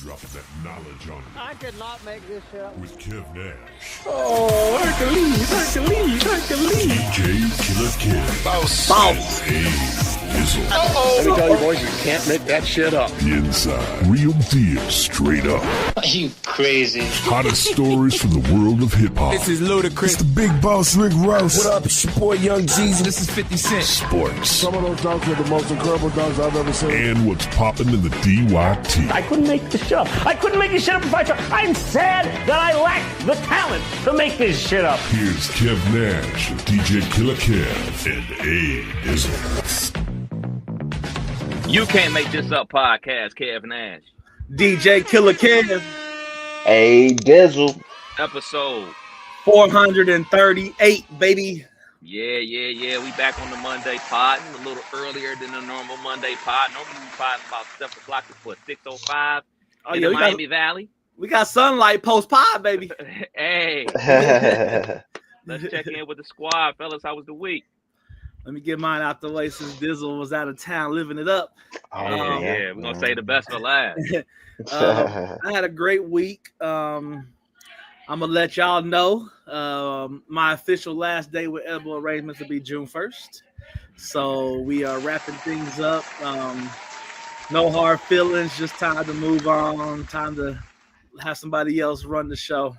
Dropping that knowledge on you. I could not make this shit up. With Kev Nash. Oh, Hercules. DJ Killer Kev. Boss. Hey, Dizzle. Let me tell you, boys, you can't make that shit up. The Inside. Real deal, straight up. Are you crazy? Hottest stories from the world of hip-hop. This is Ludacris. It's the Big Boss Rick Rouse. What up? It's your boy Young Jeezy. This is 50 Cent. Sports. Some of those dunks were the most incredible dunks I've ever seen. And what's popping in the DYT. I couldn't make this shit up. I couldn't make this shit up if I tried. I'm sad that I lack the talent to make this shit up. Here's Kev Nash, DJ Killer Kev, and A Dizzle. You Can't Make This Up podcast, Kev Nash. DJ Killer Kev. A Dizzle. Episode 438, baby. Yeah. We back on the Monday pod, a little earlier than the normal Monday pod. Normally we pod about 7 o'clock before 6:05 in the Miami Valley. We got sunlight post pod, baby. Hey. Let's check in with the squad, fellas. How was the week? Let me get mine out the way since Dizzle was out of town living it up. Yeah, we're going to say the best for last. I had a great week. I'm going to let y'all know my official last day with edible arrangements will be June 1st. So we are wrapping things up. No hard feelings, just time to move on, time to have somebody else run the show.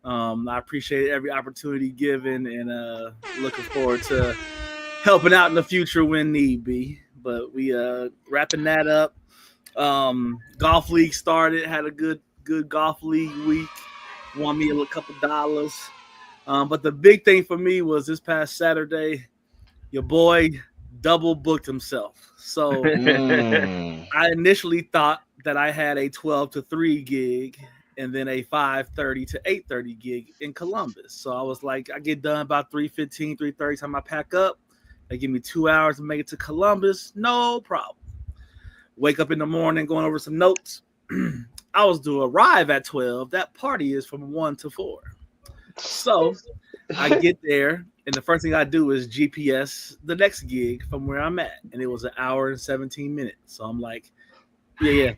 I appreciate every opportunity given and looking forward to helping out in the future when need be. But we wrapping that up. Golf league started, had a good golf league week. Won me a couple dollars. But the big thing for me was this past Saturday, your boy double booked himself. So I initially thought that I had a 12 to 3 gig and then a 5:30 to 8:30 gig in Columbus. So I was like, I get done about 3:15, 3:30 time I pack up. They give me 2 hours to make it to Columbus. No problem. Wake up in the morning, going over some notes. I was to arrive at 12. That party is from 1 to 4. So I get there, and the first thing I do is GPS the next gig from where I'm at. And it was 1 hour and 17 minutes. So I'm like, yeah.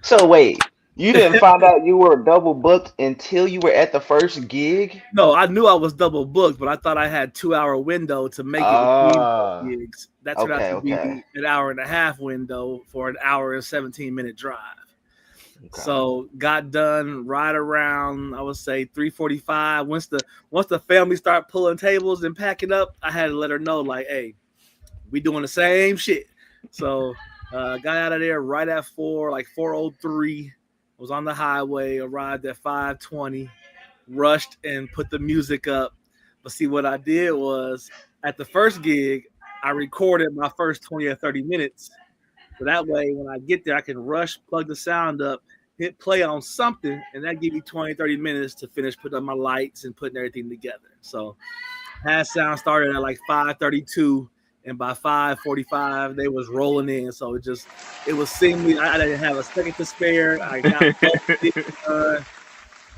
So wait, you didn't find out you were double booked until you were at the first gig? No, I knew I was double booked, but I thought I had 2 hour window to make it between gigs. That turned out to be an 1.5 hour window for an 1 hour and 17 minute drive. Okay. So got done right around, I would say 3:45. Once the family start pulling tables and packing up, I had to let her know, like, hey, we doing the same shit. So got out of there right at 4:03. Was on the highway, arrived at 5:20, rushed and put the music up. But see, what I did was at the first gig, I recorded my first 20 or 30 minutes. So that way, when I get there, I can rush, plug the sound up, hit play on something, and that give me 20, 30 minutes to finish putting up my lights and putting everything together. So had sound started at like 5:32. And by 5:45, they was rolling in. So it was seemingly, I didn't have a second to spare. I got both done.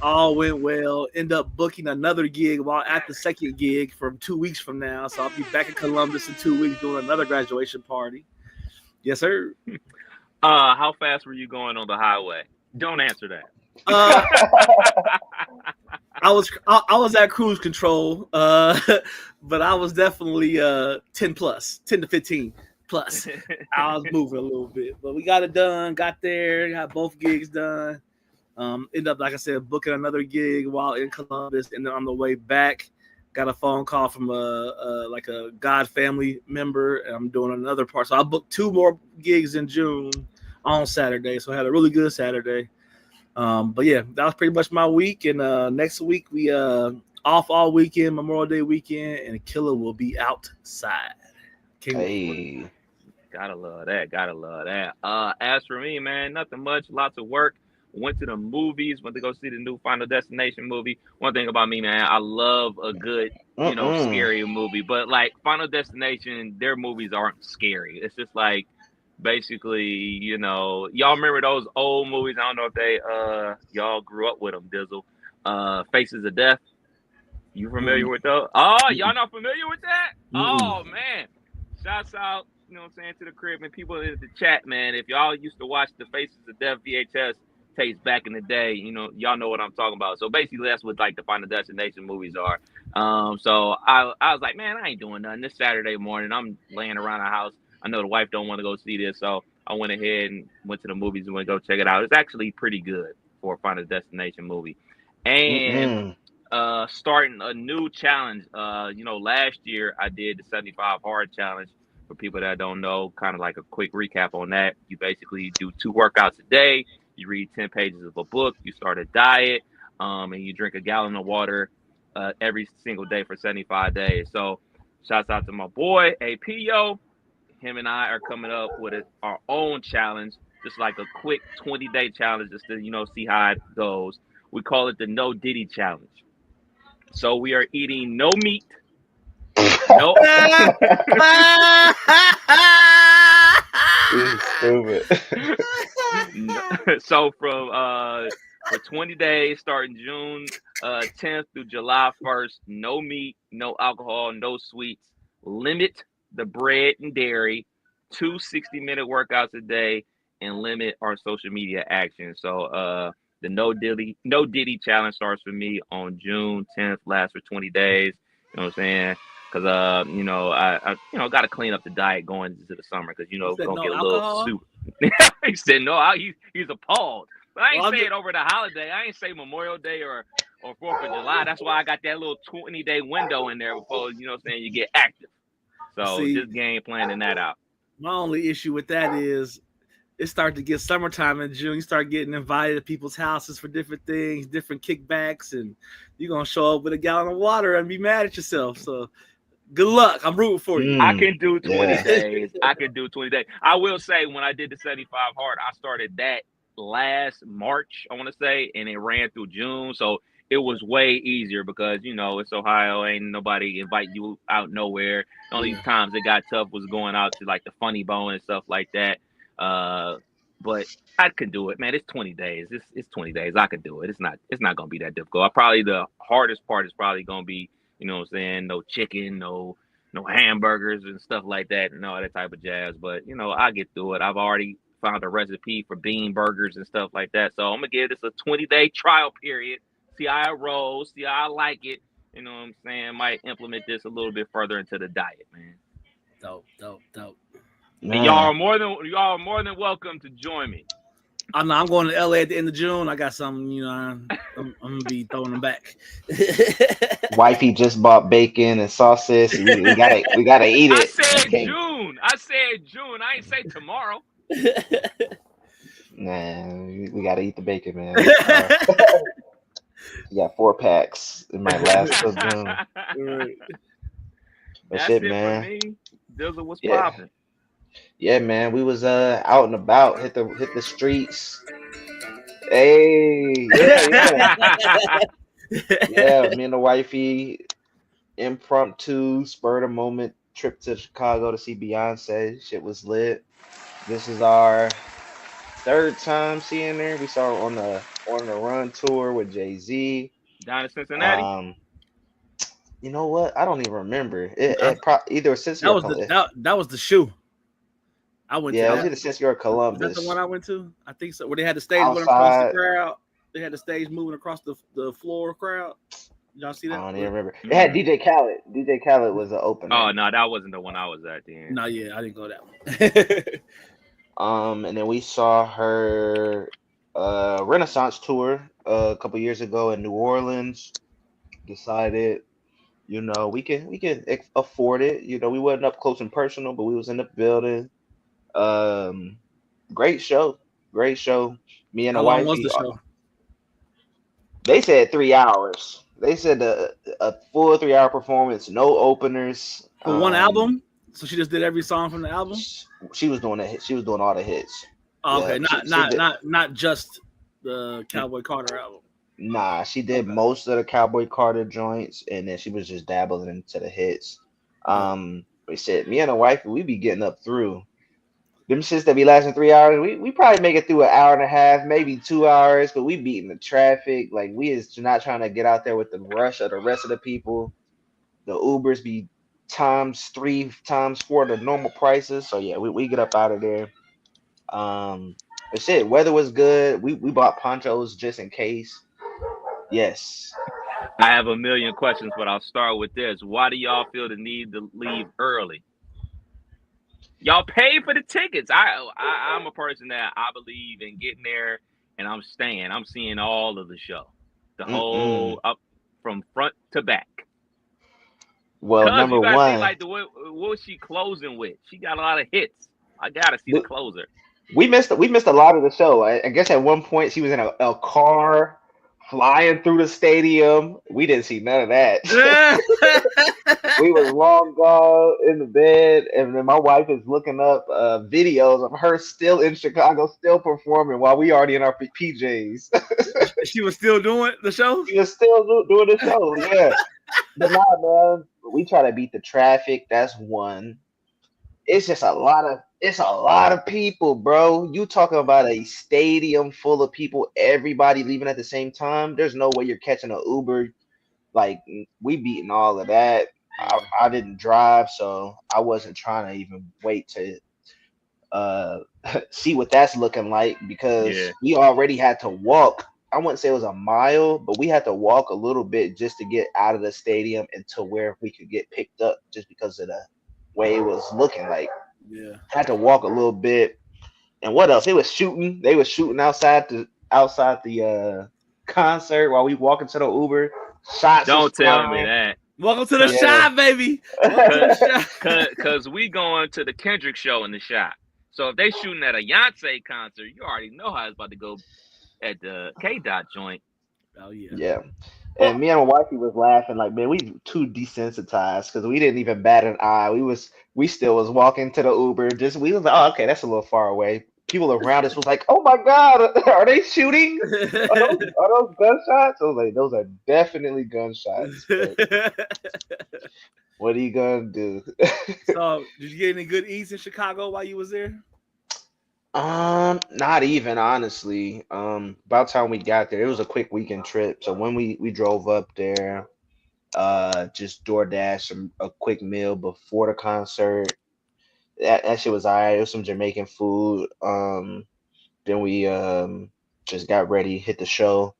All went well. End up booking another gig while at the second gig for 2 weeks from now. So I'll be back in Columbus in 2 weeks doing another graduation party. Yes, sir. How fast were you going on the highway? Don't answer that. I was at cruise control, but I was definitely 10 to 15 plus. I was moving a little bit, but we got it done. Got there, got both gigs done. Ended up, like I said, booking another gig while in Columbus, and then on the way back, got a phone call from a God family member, and I'm doing another part. So I booked 2 more gigs in June on Saturday, so I had a really good Saturday. But yeah, that was pretty much my week. And next week we off all weekend, Memorial Day weekend, and Killer will be outside. Hey, gotta love that. As for me, man, nothing much. Lots of work. Went to the movies. Went to go see the new Final Destination movie. One thing about me, man, I love a good, scary movie. But like Final Destination, their movies aren't scary. It's just like, basically, y'all remember those old movies? I don't know if they y'all grew up with them, Dizzle. Faces of Death. You familiar with those? Oh, y'all not familiar with that? Oh man. Shouts out, to the crib and people in the chat, man. If y'all used to watch the Faces of Death VHS, tapes back in the day. Y'all know what I'm talking about. So basically, that's what like the Final Destination movies are. So I was like, man, I ain't doing nothing this Saturday morning. I'm laying around the house. I know the wife don't want to go see this, so I went ahead and went to the movies and went to go check it out. It's actually pretty good for a Final Destination movie. And starting a new challenge. Last year I did the 75 hard challenge. For people that don't know, kind of like a quick recap on that. You basically do 2 workouts a day. You read 10 pages of a book. You start a diet, and you drink a gallon of water every single day for 75 days. So, shouts out to my boy APO. Him and I are coming up with our own challenge, just like a quick 20-day challenge, just to see how it goes. We call it the No Diddy challenge. So we are eating no meat. No. Stupid. So for 20 days, starting June 10th through July 1st, no meat, no alcohol, no sweets. Limit the bread and dairy, 2 60-minute workouts a day, and limit our social media action. So the No Diddy challenge starts for me on June 10th, lasts for 20 days. You know what I'm saying? Because I got to clean up the diet going into the summer because it's gonna get a little super. He said no. He's appalled. But I ain't say it over the holiday. I ain't say Memorial Day or 4th of July. That's why I got that little 20-day window in there before you get active. So just game planning that out. My only issue with that is it started to get summertime in June. You start getting invited to people's houses for different things, different kickbacks, and you're gonna show up with a gallon of water and be mad at yourself. So good luck. I'm rooting for you. I can do 20 days. I can do 20 days. I will say when I did the 75 hard, I started that last March, I want to say, and it ran through June. So it was way easier because, it's Ohio. Ain't nobody invite you out nowhere. The only times it got tough was going out to like the Funny Bone and stuff like that. But I could do it, man. It's 20 days. It's 20 days. I could do it. It's not going to be that difficult. The hardest part is probably going to be, you know what I'm saying? No chicken, no hamburgers and stuff like that, and all that type of jazz. But, I get through it. I've already found a recipe for bean burgers and stuff like that. So I'm going to give this a 20-day trial period, see how it rolls, see how I like it. You know what I'm saying? Might implement this a little bit further into the diet, man. Dope. And y'all are more than welcome to join me. I'm going to LA at the end of June. I got something, I'm gonna be throwing them back. Wifey just bought bacon and sausage. We gotta eat it. I said June. I ain't say tomorrow. Nah, we gotta eat the bacon, man. You got 4 packs. It might last till June. Right. That's shit, it man. For me. Dizzle was popping. Yeah, man. We was out and about, hit the streets. Hey, yeah. Me and the wifey, impromptu, spur of the moment trip to Chicago to see Beyonce. Shit was lit. This is our 3rd time seeing her. We saw her on the Run tour with Jay-Z. Down in Cincinnati. You know what? I don't even remember. Either Cincinnati or Columbus. That was the shoe. I went to it was either Cincinnati or Columbus. Is that the one I went to? I think so. Where they had the stage went across the crowd. They had the stage moving across the floor crowd. Y'all see that? I don't even remember. It had DJ Khaled. DJ Khaled was the opener. Oh no, that wasn't the one I was at then. No, yeah, I didn't go that one. And then we saw her Renaissance tour a couple years ago in New Orleans. Decided, we can afford it. We wasn't up close and personal, but we was in the building. Great show. Me and How long was the show? They said 3 hours. They said a full 3-hour performance, no openers. For one album? So she just did every song from the album? She was doing it. She was doing all the hits. Oh, okay, not just the Cowboy Carter album. Nah, she did most of the Cowboy Carter joints, and then she was just dabbling into the hits. We said me and the wife, we be getting up through them shits that be lasting 3 hours. We probably make it through an hour and a half, maybe 2 hours, but we beating the traffic. Like we is not trying to get out there with the rush of the rest of the people. The Ubers be times 3, times 4 the normal prices. So yeah, we get up out of there. But shit, weather was good. We bought ponchos just in case. Yes. I have a million questions, but I'll start with this. Why do y'all feel the need to leave early? Y'all pay for the tickets. I'm a person that I believe in getting there and I'm staying. I'm seeing all of the show. The whole up from front to back. Well, Cause number you gotta see one, like what was she closing with? She got a lot of hits. I gotta see the closer. we missed a lot of the show. I guess at one point she was in a car flying through the stadium. We didn't see none of that. We was long gone in the bed, and then my wife is looking up videos of her still in Chicago, still performing while we already in our PJs. She was still doing the show. She was still doing the show, yeah. But nah, man, we try to beat the traffic. That's one. It's just a lot of people, bro. You talking about a stadium full of people, everybody leaving at the same time. There's no way you're catching an Uber. Like we beating all of that. I didn't drive, so I wasn't trying to even wait to see what that's looking like because we already had to walk. I wouldn't say it was a mile, but we had to walk a little bit just to get out of the stadium and to where we could get picked up just because of the way it was looking like. Yeah. Had to walk a little bit. And what else? They was shooting. They was shooting outside the concert while we walking to the Uber. Shots. Don't tell me that. Welcome to the shop, baby. Cause we going to the Kendrick show in the shop. So if they shooting at a Beyonce concert, you already know how it's about to go at the K-Dot joint. Oh yeah. Yeah. And me and my wifey was laughing like, man, we too desensitized because we didn't even bat an eye. We still was walking to the Uber. We was like, oh, okay, that's a little far away. People around us was like, oh my God, are they shooting? Are those gunshots? I was like, those are definitely gunshots. What are you gonna do? So, did you get any good eats in Chicago while you was there? Not even honestly. About time we got there, it was a quick weekend trip. So when we drove up there, just DoorDash a quick meal before the concert. That shit was alright. It was some Jamaican food. Then we just got ready, hit the show.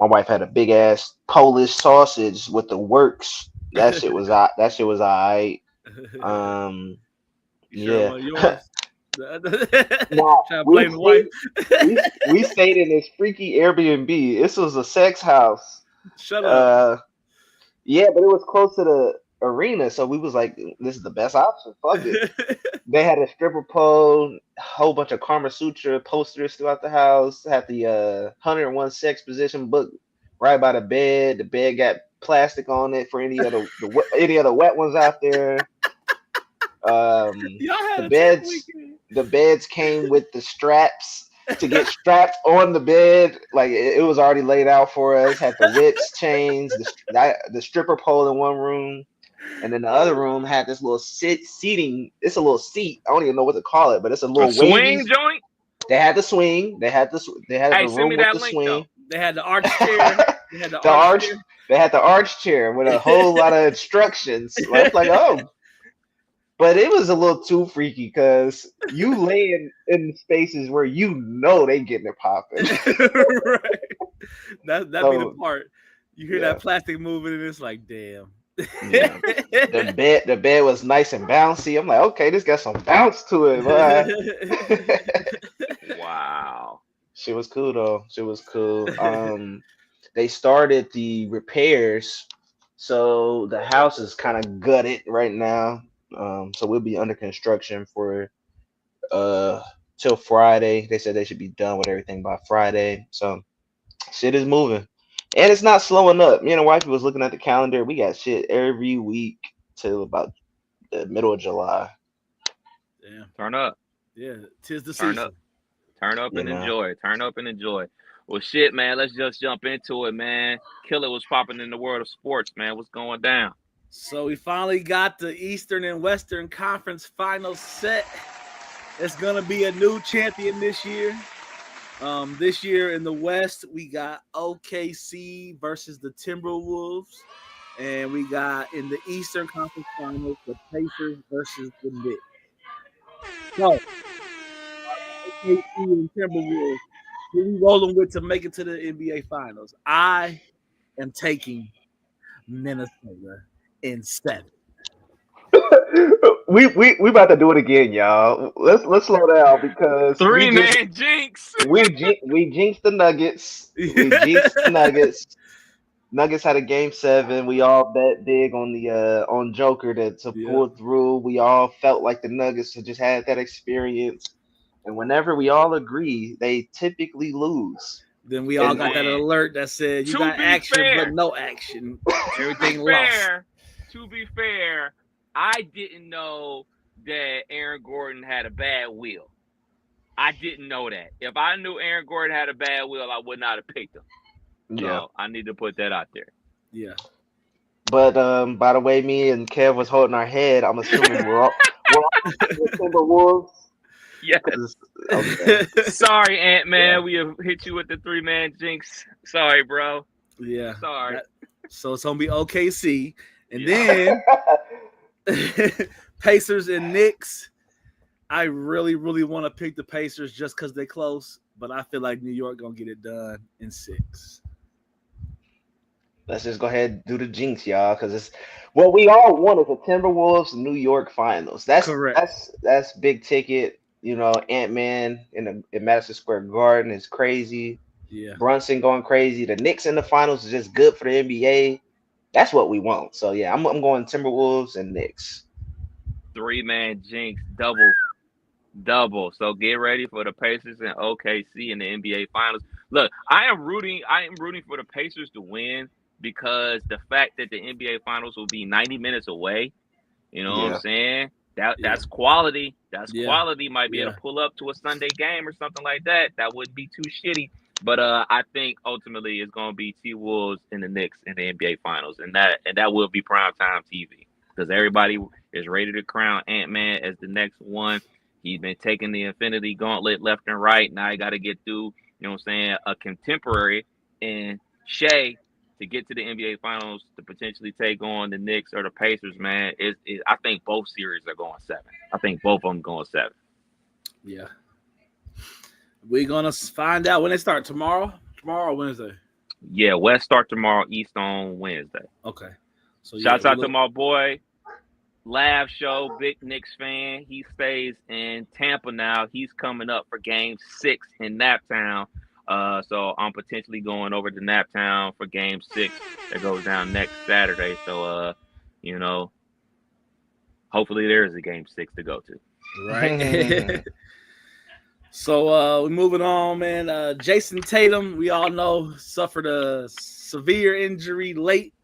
My wife had a big ass Polish sausage with the works. That shit was alright. Yeah. Nah, we stayed in this freaky Airbnb. This was a sex house. Shut up. Yeah, but it was close to the arena, so we was like, this is the best option. Fuck it. They had a stripper pole, a whole bunch of Kama Sutra posters throughout the house. Had the 101 sex position book right by the bed. The bed got plastic on it for any other wet ones out there. The beds came with the straps to get strapped on the bed. Like it was already laid out for us. Had the whips, chains, the stripper pole in one room, and then the other room had this little seating. It's a little seat. I don't even know what to call it, but it's a little swing joint. They had the swing. They had the room with the swing. Though. They had the arch chair. They had They had the arch chair with a whole lot of instructions. I was like, oh. But it was a little too freaky because you laying in spaces where you know they getting it popping. Right. That'd be the part. You hear that plastic moving and it's like, damn. Yeah. The bed was nice and bouncy. I'm like, okay, this got some bounce to it. Wow. Shit was cool though. Shit was cool. They started the repairs, so the house is kind of gutted right now. So we'll be under construction for till Friday. They said they should be done with everything by Friday. So shit is moving. And it's not slowing up. Me and the wife was looking at the calendar. We got shit every week till about the middle of July. Damn. Turn up. Yeah, 'tis the season. Turn up and enjoy. Turn up and enjoy. Well, shit, man. Let's just jump into it, man. Killer was popping in the world of sports, man. What's going down? So we finally got the Eastern and Western Conference Finals set. It's gonna be a new champion this year. This year in the West, we got OKC versus the Timberwolves, and we got in the Eastern Conference Finals the Pacers versus the Knicks. So OKC and Timberwolves. Who we rolling with to make it to the NBA Finals? I am taking Minnesota in 7. We about to do it again, y'all. Let's slow down because we just Three-man jinx. we jinxed the Nuggets. We jinxed the Nuggets. Nuggets had a game 7. We all bet big on the on Joker to pull through. We all felt like the Nuggets had just had that experience. And whenever we all agree, they typically lose. Then we all And got that alert that said you got action but no action. Everything lost. To be fair, I didn't know that Aaron Gordon had a bad wheel. I didn't know that. If I knew Aaron Gordon had a bad wheel, I would not have picked him. Yeah. So I need to put that out there. Yeah. But by the way, me and Kev was holding our head, I'm assuming we're all Timberwolves. Yes. Okay. Sorry, Ant-Man. Yeah. We have hit you with the 3-man jinx. Sorry, bro. Yeah. Sorry. So it's gonna be OKC, and then Pacers and Knicks. I really, really want to pick the Pacers just because they're close, but I feel like New York gonna get it done in 6. Let's just go ahead and do the jinx, y'all, because it's what we all want is the Timberwolves New York Finals. That's correct. That's big ticket. You know, Ant-Man in Madison Square Garden is crazy. Yeah. Brunson going crazy. The Knicks in the finals is just good for the NBA. That's what we want. So yeah, I'm going Timberwolves and Knicks. 3-man jinx, double. So get ready for the Pacers and OKC in the NBA Finals. Look, I am rooting for the Pacers to win because the fact that the NBA Finals will be 90 minutes away, you know what I'm saying? That's quality. That's quality. Might be able to pull up to a Sunday game or something like that. That wouldn't be too shitty. But I think ultimately it's going to be T-Wolves and the Knicks in the NBA Finals, and that will be primetime TV because everybody is ready to crown Ant-Man as the next one. He's been taking the Infinity Gauntlet left and right. Now he got to get through, you know what I'm saying, a contemporary in Shea to get to the NBA Finals to potentially take on the Knicks or the Pacers, man. I think both series are going 7. I think both of them going 7. Yeah. We're going to find out when they start. Tomorrow or Wednesday? Yeah, West start tomorrow, East on Wednesday. Okay. So shouts out to my boy, Lav Show, big Knicks fan. He stays in Tampa now. He's coming up for Game 6 in Naptown. So I'm potentially going over to Naptown for Game 6 that goes down next Saturday. So, you know, hopefully there is a Game 6 to go to. Right. So we're moving on, man. Jason Tatum, we all know, suffered a severe injury late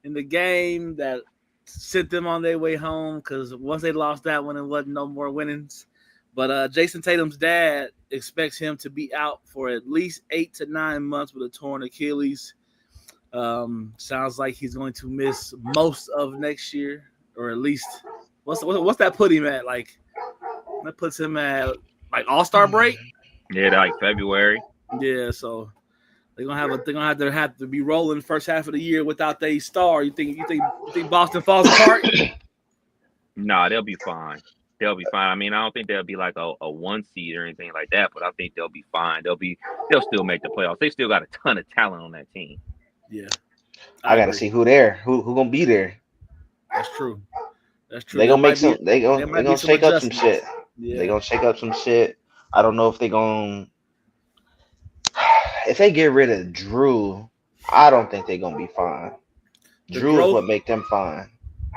in the game that sent them on their way home because once they lost that one, it wasn't no more winnings. But Jason Tatum's dad expects him to be out for at least 8 to 9 months with a torn Achilles. Sounds like he's going to miss most of next year, or at least what's that put him at? Like that puts him at like All-Star break. Yeah, like February. Yeah, so they're gonna have to be rolling first half of the year without their star. You think Boston falls apart? Nah, they'll be fine. They'll be fine. I mean, I don't think they'll be like a 1 seed or anything like that, but I think they'll be fine. They'll still make the playoffs. They still got a ton of talent on that team. Yeah. I gotta see who gonna be there. That's true. They gonna shake up some shit. Yeah. They gonna shake up some shit. I don't know if they gonna if they get rid of Drew, I don't think they're gonna be fine. Drew is what make them fine.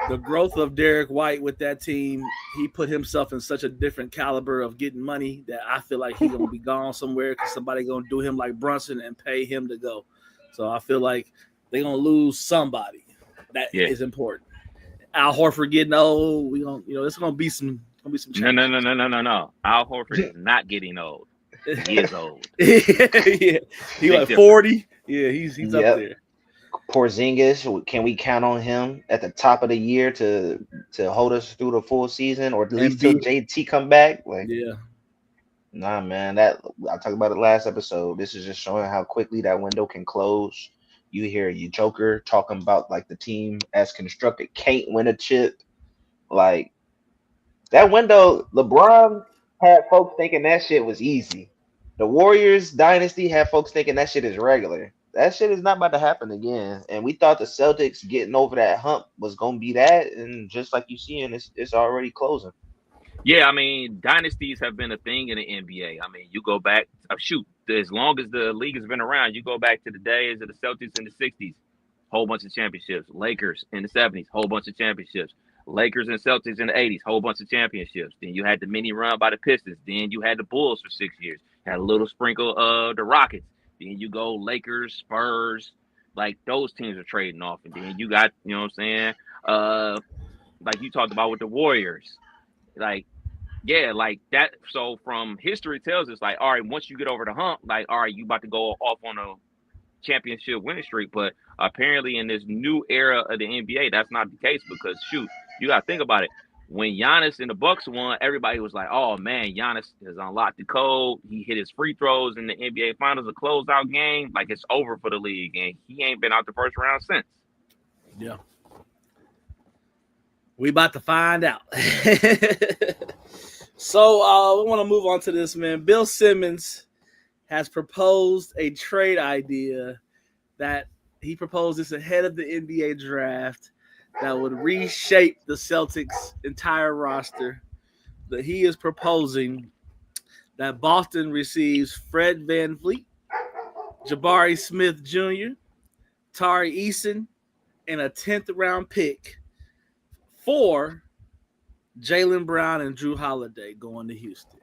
The growth of Derek White with that team, he put himself in such a different caliber of getting money that I feel like he's gonna be gone somewhere because somebody gonna do him like Brunson and pay him to go. So I feel like they're gonna lose somebody that is important. Al Horford getting old, it's gonna be some change. No. Al Horford is not getting old. He is old. Yeah. He like 40. Yeah, he's up there. Porzingis, can we count on him at the top of the year to hold us through the full season, or at least till JT come back? Nah, man. That I talked about it last episode. This is just showing how quickly that window can close. You hear your Joker talking about like the team as constructed can't win a chip. Like that window, LeBron had folks thinking that shit was easy. The Warriors dynasty had folks thinking that shit is regular. That shit is not about to happen again. And we thought the Celtics getting over that hump was gonna be that, and just like you seeing, it's already closing. Yeah, I mean, dynasties have been a thing in the NBA. I mean, you go back, as long as the league has been around, you go back to the days of the Celtics in the 60s, whole bunch of championships. Lakers in the 70s, whole bunch of championships. Lakers and Celtics in the 80s, whole bunch of championships. Then you had the mini run by the Pistons. Then you had the Bulls for 6 years. Had a little sprinkle of the Rockets. Then you go Lakers, Spurs, like those teams are trading off. And then you got, you know what I'm saying? Like you talked about with the Warriors. Like, yeah, like that. So from history tells us, like, all right, once you get over the hump, like, all right, you about to go off on a championship winning streak. But apparently in this new era of the NBA, that's not the case because shoot, you gotta think about it. When Giannis and the Bucks won, everybody was like, "Oh man, Giannis has unlocked the code. He hit his free throws in the NBA Finals, a closeout game. Like it's over for the league, and he ain't been out the first round since." Yeah, we about to find out. So we want to move on to this, man. Bill Simmons has proposed a trade idea that he proposed this ahead of the NBA draft that would reshape the Celtics' entire roster. That he is proposing that Boston receives Fred VanVleet, Jabari Smith Jr., Tari Eason, and a 10th round pick for Jaylen Brown and Drew Holiday going to Houston.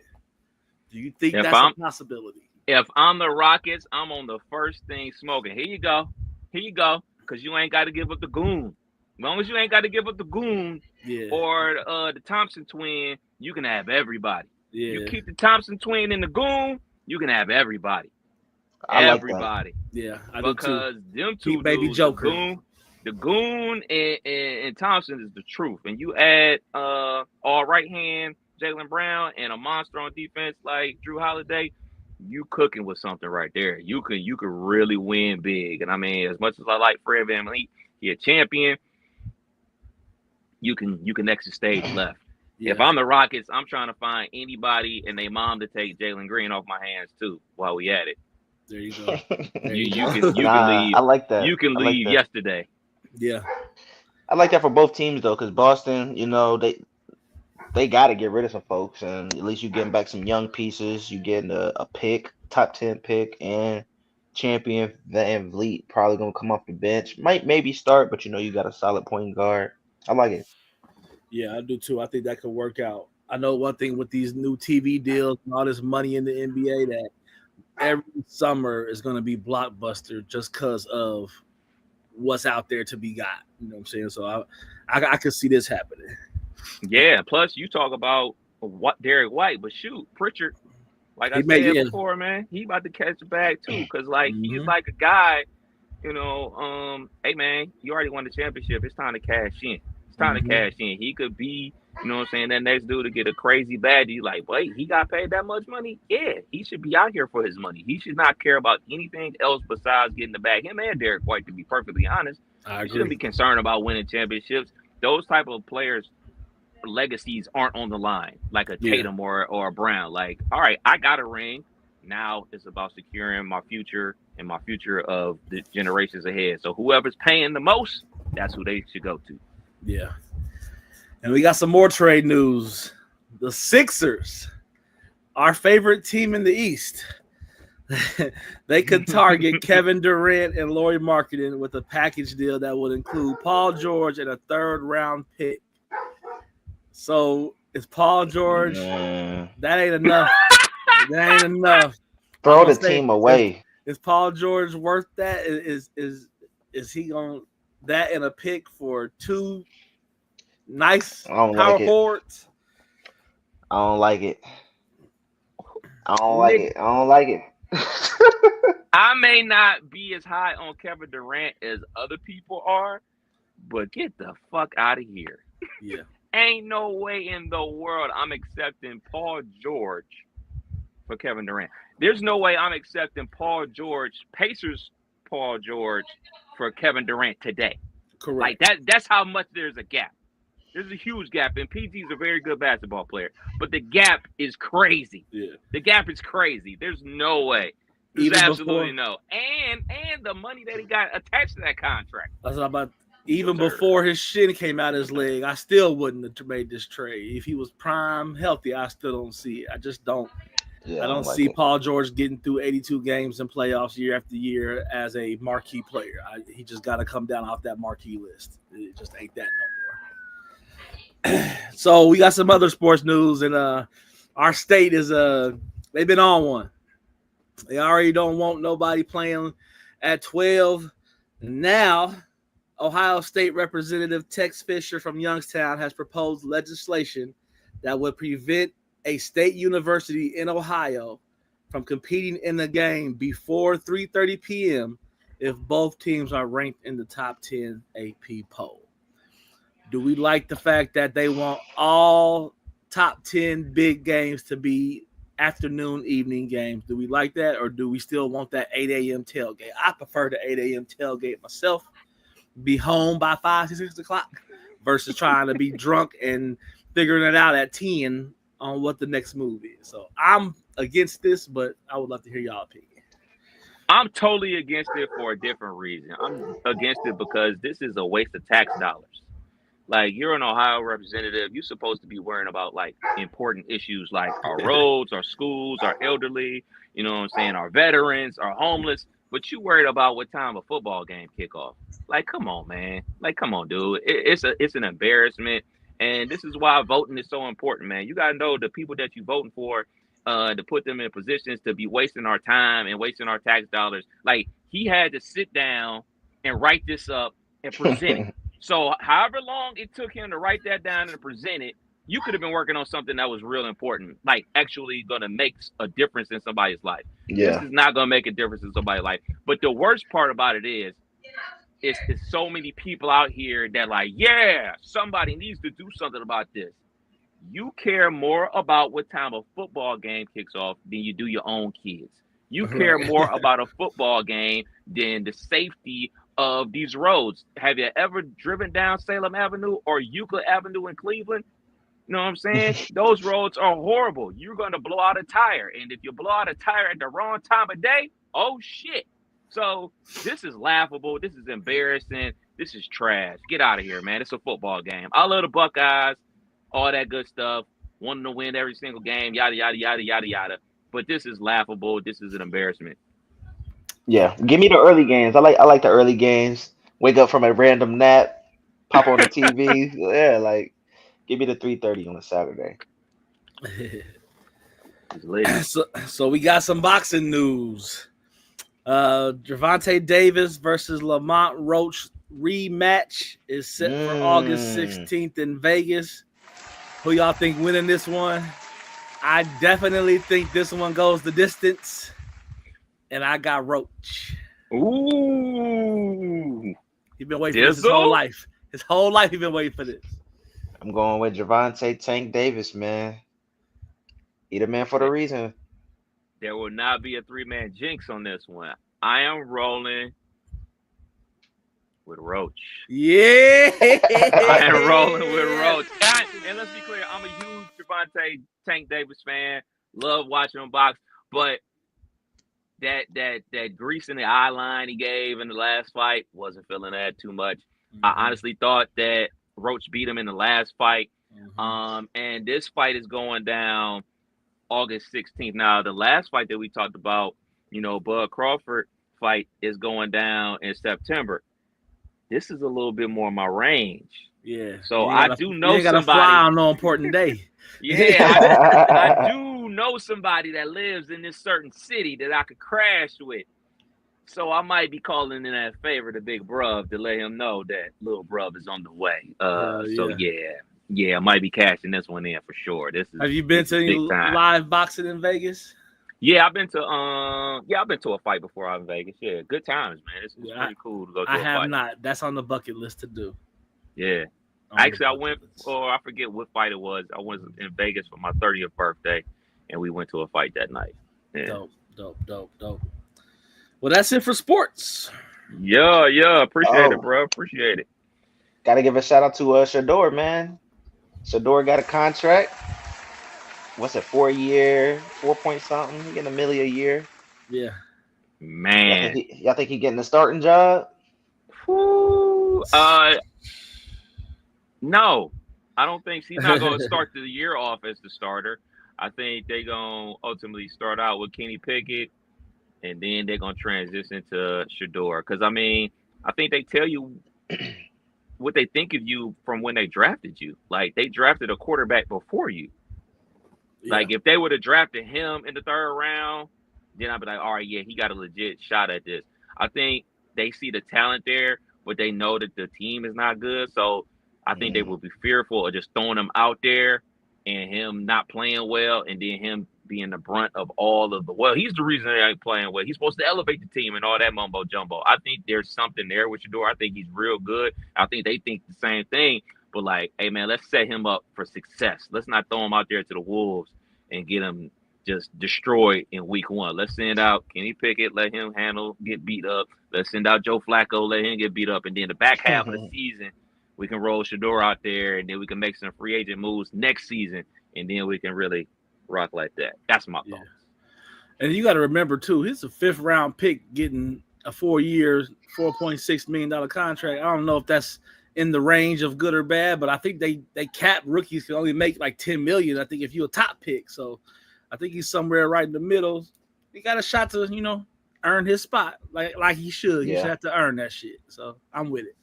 Do you think that's a possibility? If I'm the Rockets, I'm on the first thing smoking. Here you go. Because you ain't got to give up the goon. As long as you ain't got to give up the goon or the Thompson twin, you can have everybody. Yeah. You keep the Thompson twin and the goon, you can have everybody. Everybody. Yeah, I do too. Because them two baby dudes, Joker. the goon and Thompson is the truth. And you add all right hand Jaylen Brown and a monster on defense like Drew Holiday, you cooking with something right there. You could really win big. And I mean, as much as I like Fred VanVleet, he a champion. You can exit stage left. Yeah. If I'm the Rockets, I'm trying to find anybody and their mom to take Jalen Green off my hands too while we at it. There you go. You can leave. I like that. You can leave yesterday. Yeah. I like that for both teams though, because Boston, you know, they got to get rid of some folks, and at least you getting back some young pieces. You getting a pick, top 10 pick, and champion VanVleet probably gonna come off the bench. Might maybe start, but you know you got a solid point guard. I like it. Yeah, I do too. I think that could work out. I know one thing with these new TV deals and all this money in the NBA that every summer is going to be blockbuster just because of what's out there to be got. You know what I'm saying? So I could see this happening. Yeah. Plus, you talk about what Derek White, but shoot, Pritchard, like I said before, man, he about to catch the bag too, because like he's like a guy, you know. Hey man, you already won the championship. It's time to cash in. Time to cash in. He could be, you know what I'm saying, that next dude to get a crazy badge. Like, wait, he got paid that much money? Yeah, he should be out here for his money. He should not care about anything else besides getting the bag. Him and Derek White, to be perfectly honest, he shouldn't be concerned about winning championships. Those type of players' legacies aren't on the line, like a Tatum or a Brown. Like, all right, I got a ring. Now it's about securing my future and my future of the generations ahead. So whoever's paying the most, that's who they should go to. Yeah. And we got some more trade news. The Sixers, our favorite team in the East, they could target Kevin Durant and Lauri Markkanen with a package deal that would include Paul George and a 3rd round pick. So is Paul George? That ain't enough. That ain't enough. Throw the team away. Is Paul George worth that? Is he going that in a pick for 2 nice power forwards? I don't like it. I don't like it. I may not be as high on Kevin Durant as other people are, but get the fuck out of here. Yeah. Ain't no way in the world I'm accepting Paul George for Kevin Durant. There's no way I'm accepting Pacers Paul George for Kevin Durant today. Correct. Like that's how much there's a gap. There's a huge gap, and PG's a very good basketball player, but the gap is crazy. Yeah. The gap is crazy. There's no way. There's absolutely no. And the money that he got attached to that contract. That's about even before his shin came out his leg. I still wouldn't have made this trade. If he was prime healthy, I still don't see it. I just don't. Yeah, I don't see Paul George getting through 82 games in playoffs year after year as a marquee player. He just got to come down off that marquee list. It just ain't that no more. So we got some other sports news, and our state is they've been on one. They already don't want nobody playing at 12. And now, Ohio State Representative Tex Fisher from Youngstown has proposed legislation that would prevent a state university in Ohio from competing in the game before 3:30 p.m. if both teams are ranked in the top 10 AP poll. Do we like the fact that they want all top 10 big games to be afternoon, evening games? Do we like that, or do we still want that 8 a.m. tailgate? I prefer the 8 a.m. tailgate myself. Be home by 5, 6 o'clock versus trying to be drunk and figuring it out at 10 on what the next move is. So I'm against this, but I would love to hear y'all opinion. I'm totally against it for a different reason. I'm against it because this is a waste of tax dollars. Like, you're an Ohio representative. You're supposed to be worrying about, like, important issues like our roads, our schools, our elderly, you know what I'm saying, our veterans, our homeless. But you worried about what time a football game kick off. Like, come on, man. Like, come on, dude. It's an embarrassment. And this is why voting is so important, man. You got to know the people that you're voting for, to put them in positions to be wasting our time and wasting our tax dollars. Like, he had to sit down and write this up and present it. So however long it took him to write that down and present it, you could have been working on something that was real important, like actually going to make a difference in somebody's life. Yeah. This is not going to make a difference in somebody's life. But the worst part about it is, it's so many people out here that like, yeah, somebody needs to do something about this. You care more about what time a football game kicks off than you do your own kids. You care more about a football game than the safety of these roads. Have you ever driven down Salem Avenue or Euclid Avenue in Cleveland? You know what I'm saying? Those roads are horrible. You're going to blow out a tire. And if you blow out a tire at the wrong time of day, oh, shit. So this is laughable. This is embarrassing. This is trash. Get out of here, man. It's a football game. I love the Buckeyes, all that good stuff. Wanting to win every single game, yada, yada, yada, yada, yada. But this is laughable. This is an embarrassment. Yeah, give me the early games. I like the early games. Wake up from a random nap, pop on the TV. Yeah, like give me the 3:30 on a Saturday. So we got some boxing news. Gervonta Davis versus Lamont Roach rematch is set for August 16th in Vegas. Who y'all think winning this one? I definitely think this one goes the distance. And I got Roach. Ooh. He's been waiting for this his whole life. His whole life he's been waiting for this. I'm going with Gervonta Tank Davis, man. He the man for the reason. There will not be a 3-man jinx on this one. I am rolling with Roach. Yeah. I am rolling with Roach. And let's be clear, I'm a huge Gervonta Tank Davis fan. Love watching him box. But that grease in the eye line he gave in the last fight, wasn't feeling that too much. I honestly thought that Roach beat him in the last fight. And this fight is going down August 16th. Now, the last fight that we talked about, you know, Bud Crawford fight is going down in September. This is a little bit more my range. Yeah. So I do know you gotta somebody. Fly on no important day. Yeah, I do know somebody that lives in this certain city that I could crash with. So I might be calling in that favor to Big Bruv to let him know that Little Bruv is on the way. So I might be cashing this one in for sure. Have you been to any live boxing in Vegas? Yeah, I've been to a fight before out in Vegas. Yeah, good times, man. It's pretty cool to go to a fight. I have not. That's on the bucket list to do. Yeah. Actually, I went I forget what fight it was. I was in Vegas for my 30th birthday, and we went to a fight that night. Yeah. Dope. Well, that's it for sports. Yeah. Appreciate it, bro. Appreciate it. Got to give a shout out to Shador, man. Shador got a contract. What's it? 4 year, 4 point something. He getting $1 million a year. Yeah. Man. Y'all think he getting a starting job? Whew. No, I don't think he's not going to start the year off as the starter. I think they're going to ultimately start out with Kenny Pickett, and then they're going to transition to Shador. Because, I mean, I think they tell you what they think of you from when they drafted you. Like, they drafted a quarterback before you. Yeah. Like, if they would have drafted him in the third round, then I'd be like, all right, yeah, he got a legit shot at this. I think they see the talent there, but they know that the team is not good. So I think they will be fearful of just throwing him out there and him not playing well, and then him being the brunt of all of the, well, he's the reason they ain't playing well. He's supposed to elevate the team and all that mumbo jumbo. I think there's something there with Shador. I think he's real good. I think they think the same thing. But like, hey man, let's set him up for success. Let's not throw him out there to the wolves and get him just destroyed in week one. Let's send out Kenny Pickett, let him get beat up. Let's send out Joe Flacco, let him get beat up. And then the back half of the season, we can roll Shador out there, and then we can make some free agent moves next season, and then we can really rock like that. That's my thoughts. And you got to remember, too, he's a 5th round pick getting a 4 year, $4.6 million contract. I don't know if that's in the range of good or bad, but I think they cap rookies can only make like $10 million. I think if you're a top pick. So I think he's somewhere right in the middle. He got a shot to, earn his spot like he should. He should have to earn that shit. So I'm with it.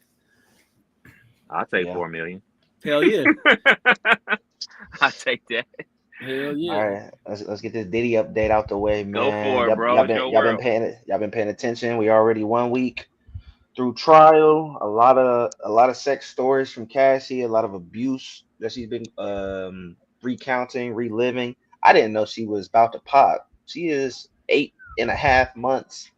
I'll take $4 million. Hell yeah. I'll take that. Hell yeah. All right, let's get this Diddy update out the way, man. Go for it, bro. Y'all been paying attention. We already 1 week through trial. A lot of sex stories from Cassie. A lot of abuse that she's been recounting, reliving. I didn't know she was about to pop. She is 8.5 months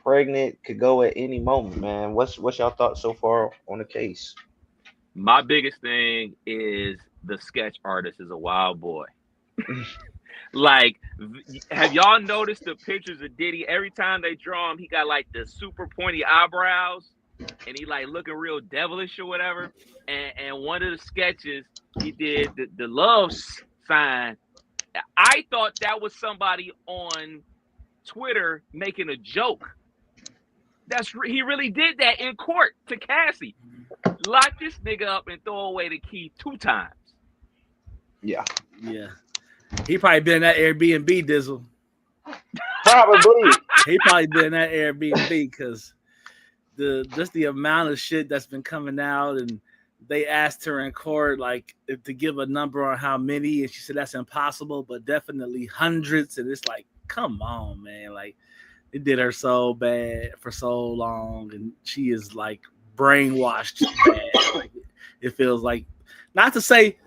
pregnant. Could go at any moment, man. What's y'all thoughts so far on the case? My biggest thing is the sketch artist is a wild boy. Like, have y'all noticed the pictures of Diddy? Every time they draw him, he got like the super pointy eyebrows, and he like looking real devilish or whatever. And one of the sketches, he did the love sign. I thought that was somebody on Twitter making a joke. He really did that in court to Cassie. Lock this nigga up and throw away the key 2 times. Yeah. He probably been in that Airbnb Dizzle. Probably. He probably been in that Airbnb because the amount of shit that's been coming out, and they asked her in court like to give a number on how many, and she said that's impossible, but definitely hundreds. And it's like, come on, man, like it did her so bad for so long, and she is like brainwashed bad. Like, it feels like, not to say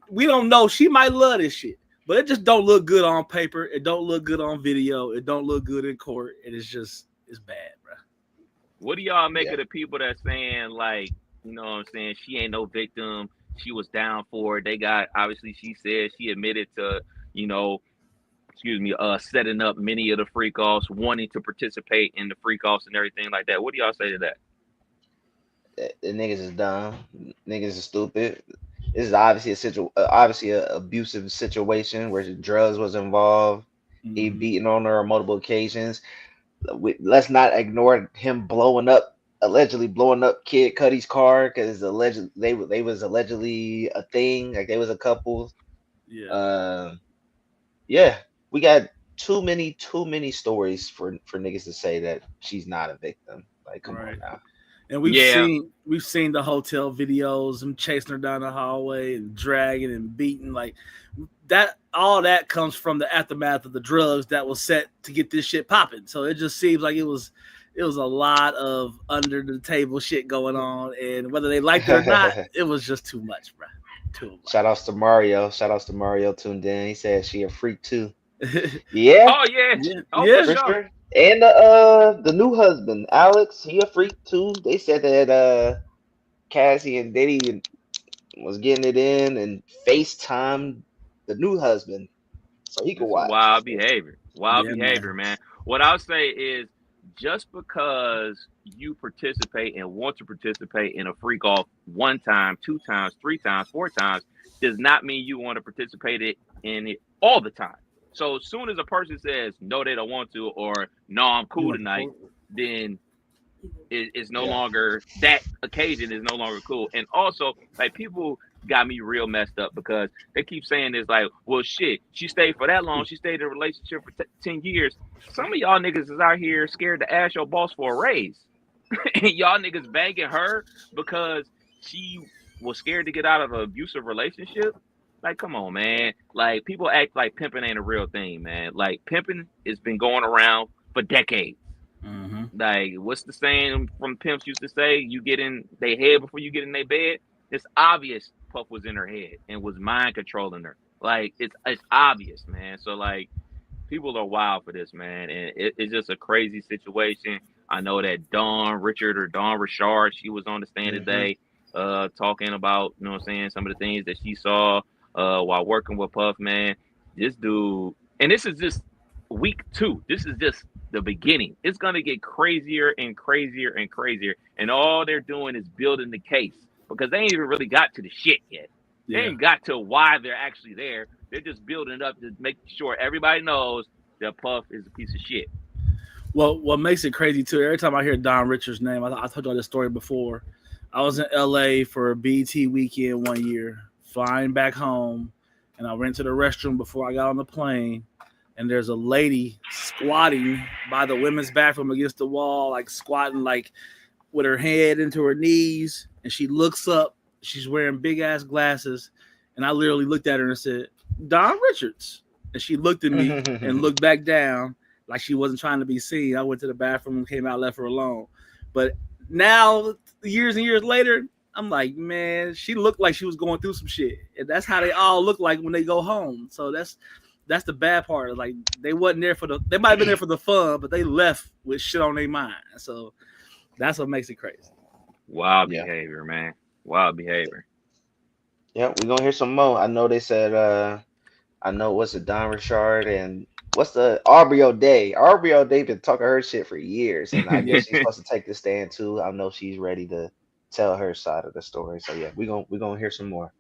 we don't know, she might love this shit, but it just don't look good on paper. It don't look good on video. It don't look good in court. And it's bad, bro. What do y'all make of the people that's saying, like, you know what I'm saying, she ain't no victim, she was down for it? They got, obviously, she said she admitted to, setting up many of the freak offs, wanting to participate in the freak offs and everything like that. What do y'all say to that? The niggas is dumb. Niggas is stupid. This is obviously an abusive situation where drugs was involved. Mm-hmm. He beating on her on multiple occasions. Let's not ignore him allegedly blowing up Kid Cudi's car because they was allegedly a thing. Like they was a couple. Yeah. We got too many stories for niggas to say that she's not a victim. Like, come on now. And we've seen the hotel videos, him chasing her down the hallway and dragging and beating, like that. All that comes from the aftermath of the drugs that was set to get this shit popping. So it just seems like it was a lot of under the table shit going on, and whether they liked it or not, it was just too much, bro. Too much. Shout outs to Mario tuned in. He said she a freak too. Yeah. Oh yeah. For sure. And the new husband, Alex, he a freak too. They said that Cassie and Diddy was getting it in and FaceTime the new husband so he could watch. Wild behavior, man. What I'll say is, just because you participate and want to participate in a freak off 1 time, 2 times, 3 times, 4 times, does not mean you want to participate in it all the time. So as soon as a person says no, they don't want to, or no, I'm cool tonight, then it's no longer, that occasion is no longer cool. And also, like, people got me real messed up because they keep saying this, like, well, shit, she stayed for that long, she stayed in a relationship for 10 years. Some of y'all niggas is out here scared to ask your boss for a raise. And y'all niggas banging her because she was scared to get out of an abusive relationship. Like, come on, man. Like, people act like pimping ain't a real thing, man. Like, pimping has been going around for decades. Mm-hmm. Like, what's the saying from pimps used to say? You get in their head before you get in their bed. It's obvious Puff was in her head and was mind controlling her. Like, it's obvious, man. So, like, people are wild for this, man. And it's just a crazy situation. I know that Dawn Richard, she was on the stand today talking about, you know what I'm saying, some of the things that she saw while working with Puff, man. This dude, and this is just week 2. This is just the beginning. It's going to get crazier and crazier and crazier. And all they're doing is building the case because they ain't even really got to the shit yet. They ain't got to why they're actually there. They're just building it up to make sure everybody knows that Puff is a piece of shit. Well, what makes it crazy too, every time I hear Don Richards' name, I told y'all this story before. I was in LA for a BT weekend one year, flying back home, and I went to the restroom before I got on the plane, and there's a lady squatting by the women's bathroom against the wall, like squatting, like with her head into her knees, and she looks up. She's wearing big-ass glasses, and I literally looked at her and said, Don Richards. And she looked at me and looked back down like she wasn't trying to be seen. I went to the bathroom, came out, left her alone. But now, years and years later, I'm like, man, she looked like she was going through some shit. And that's how they all look like when they go home. So that's the bad part. Like, they wasn't there they might have been there for the fun, but they left with shit on their mind. So that's what makes it crazy. Wild behavior, man. Wild behavior. Yeah, we're gonna hear some more. I know they said I know what's the Don Richard and what's the Aubrey O'Day. Aubrey O'Day been talking her shit for years, and I guess she's supposed to take the stand too. I know she's ready to tell her side of the story. So yeah, we're gonna hear some more.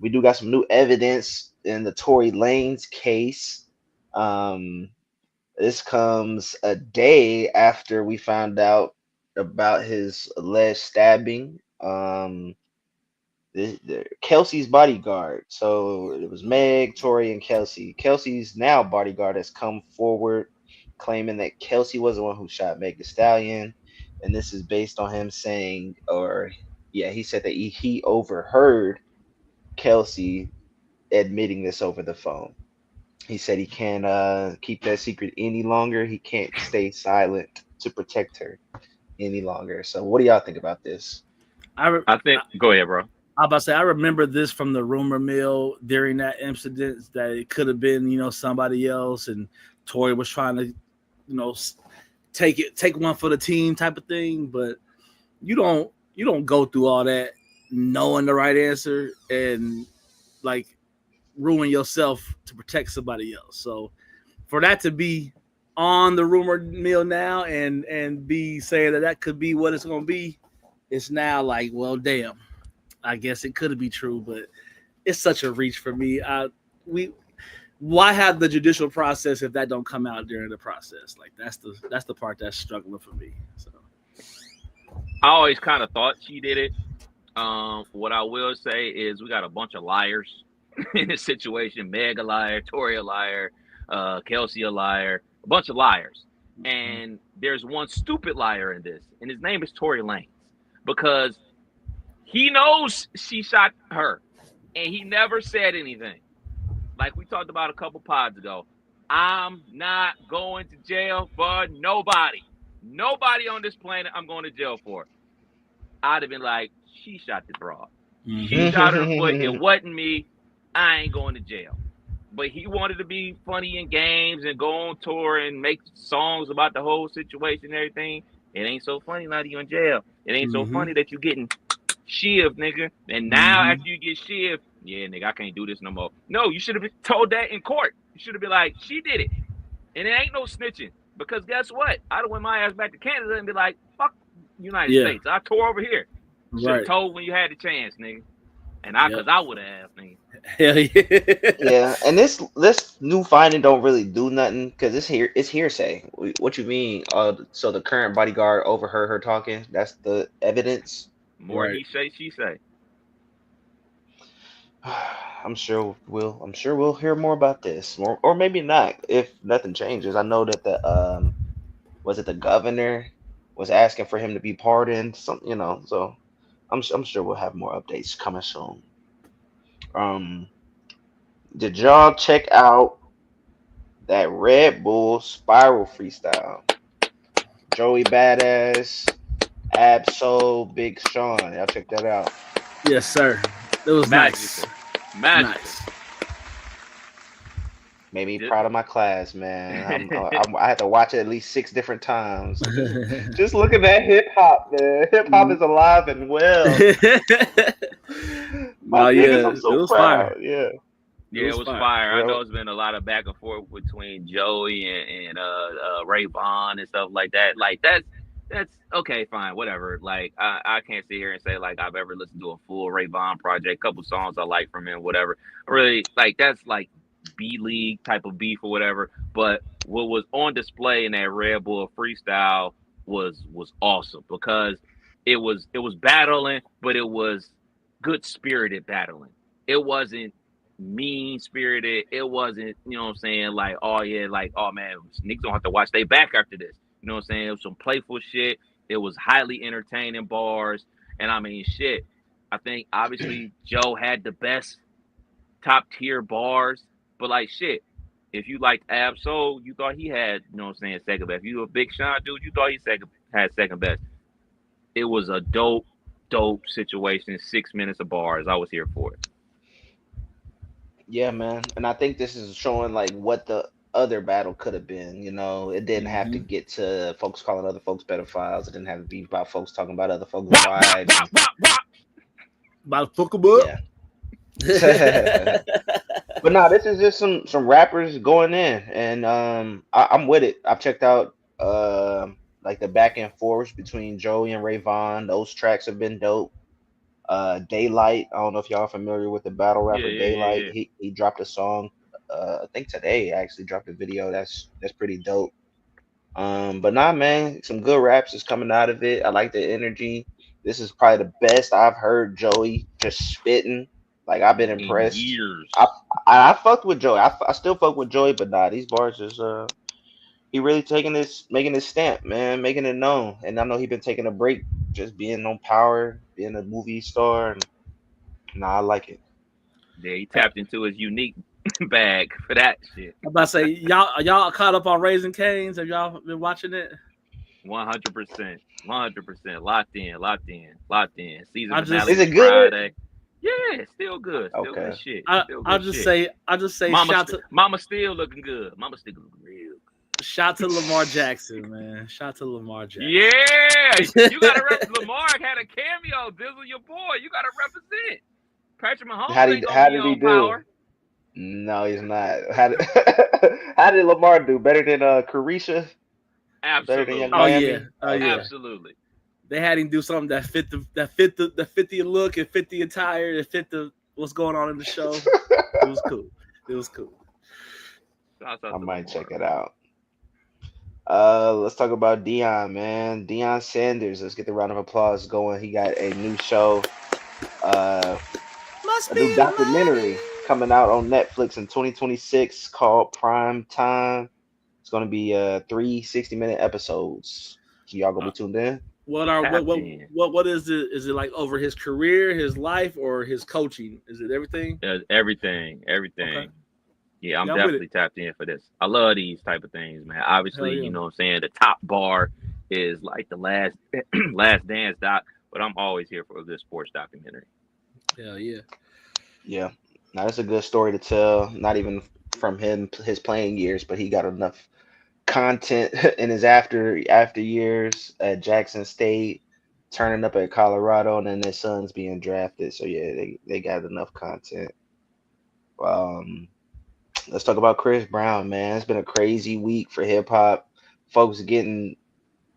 We do got some new evidence in the Tory Lanez case. This comes a day after we found out about his alleged stabbing. Kelsey's bodyguard. So it was Meg, Tory, and Kelsey. Kelsey's now bodyguard has come forward claiming that Kelsey was the one who shot Meg Thee Stallion. And this is based on him saying, he said that he overheard Kelsey admitting this over the phone. He said he can't keep that secret any longer. He can't stay silent to protect her any longer. So what do y'all think about this? Go ahead, bro. I was about to say, I remember this from the rumor mill during that incident that it could have been, somebody else, and Tory was trying to, take one for the team type of thing. But you don't go through all that knowing the right answer and like ruin yourself to protect somebody else. So for that to be on the rumor mill now and be saying that could be what it's going to be, it's now like, well, damn. I guess it could be true, but it's such a reach for me. Why have the judicial process if that don't come out during the process? Like that's the part that's struggling for me. So I always kind of thought she did it. What I will say is we got a bunch of liars in this situation. Meg a liar, Tory a liar, Kelsey a liar, a bunch of liars. And there's one stupid liar in this, and his name is Tory Lanez, because he knows she shot her, and he never said anything. Like we talked about a couple pods ago, I'm not going to jail for nobody. Nobody on this planet I'm going to jail for. I'd have been like, she shot the broad. She shot her foot. It wasn't me. I ain't going to jail. But he wanted to be funny in games and go on tour and make songs about the whole situation and everything. It ain't so funny now that you in jail. It ain't so funny that you getting shivved, nigga. And now after you get shivved, yeah, nigga, I can't do this no more. No, you should have been told that in court. You should have been like, she did it. And it ain't no snitching. Because guess what? I'd have went my ass back to Canada and be like, fuck United States. I tore over here. Should have told when you had the chance, nigga. And because I would have, man. Hell yeah. Yeah, and this new finding don't really do nothing because it's hearsay. What you mean? So the current bodyguard overheard her talking. That's the evidence. More he say, she say. I'm sure we'll hear more about this, or maybe not if nothing changes. I know that the was it the governor was asking for him to be pardoned. So I'm sure we'll have more updates coming soon. Um, did y'all check out that Red Bull Spiral freestyle? Joey Badass, Absol, Big Sean. Y'all check that out. Yes, sir. It was nice. Magical. Nice. Made me proud of my class, man. I had to watch it at least 6 different times. Just looking at hip hop, man. Hip hop is alive and well. My niggas, I'm so proud. Fire. Yeah. Yeah, it was fire. Yeah. I know it's been a lot of back and forth between Joey and Ray Vaughn and stuff like that. Like that's okay, fine, whatever. Like I can't sit here and say like I've ever listened to a full Ray Vaughn project. Couple songs I like from him, whatever. Really, like that's like B League type of beef or whatever. But what was on display in that Red Bull freestyle was awesome because it was battling, but it was good spirited battling. It wasn't mean spirited. It wasn't, you know what I'm saying, like, oh yeah, like, oh man, niggas don't have to watch they back after this. You know what I'm saying? It was some playful shit. It was highly entertaining bars. And I mean shit. I think obviously Joe had the best top tier bars, but like shit. If you liked Ab-Soul, you thought he had, you know what I'm saying, second best. If you a Big Sean dude, you thought he had second best. It was a dope situation. 6 minutes of bars. I was here for it. Yeah, man. And I think this is showing like what the other battle could have been. It didn't have to get to folks calling other folks pedophiles. It didn't have to be about folks talking about other folks' wives. About to fuck them up. Yeah. But no, this is just some rappers going in, and I'm with it. I've checked out like the back and forth between Joey and Ray Vaughn. Those tracks have been dope. Daylight. I don't know if y'all are familiar with the battle rapper Daylight. Yeah. He dropped a song. I think today actually dropped a video. That's pretty dope. But nah, man, some good raps is coming out of it. I like the energy. This is probably the best I've heard Joey just spitting. Like I've been impressed. In years. I fucked with Joey. I still fuck with Joey, but nah, these bars is he really making his stamp, man, making it known. And I know he been taking a break, just being on Power, being a movie star, and nah, I like it. Yeah, he tapped into his unique bag for that shit. I'm about to say, y'all caught up on Raising Cane's? Have y'all been watching it? 100%. Locked in. Season is it good? Friday. Yeah, still good. Still good shit. I'll just say, Mama still looking good. Mama still looking real good. Shout to Lamar Jackson, man. Shout to Lamar Jackson. Yeah, you gotta represent. Lamar had a cameo. Dizzle, your boy. You gotta represent. Patrick Mahomes. How did he do? Power. No, he's not. How did Lamar do? Better than Carisha? Absolutely. Yeah. Absolutely. They had him do something that fit the look and fit the attire and fit what's going on in the show. It was cool. I might check it out. Let's talk about Deion, man. Deion Sanders. Let's get the round of applause going. He got a new show, a new documentary coming out on Netflix in 2026 called Prime Time. It's going to be 3 60-minute episodes. So y'all gonna be tuned in? What is it? Is it like over his career, his life, or his coaching? Is it everything? Everything. Okay. Yeah, I'm definitely tapped in for this. I love these type of things, man. Obviously, you know what I'm saying, the top bar is like the last dance doc, but I'm always here for a good sports documentary. Hell yeah. Yeah. Now that's a good story to tell, not even from his playing years, but he got enough content in his after years at Jackson State, turning up at Colorado, and then his son's being drafted. So yeah, they got enough content. Let's talk about Chris Brown, man. It's been a crazy week for hip hop. Folks getting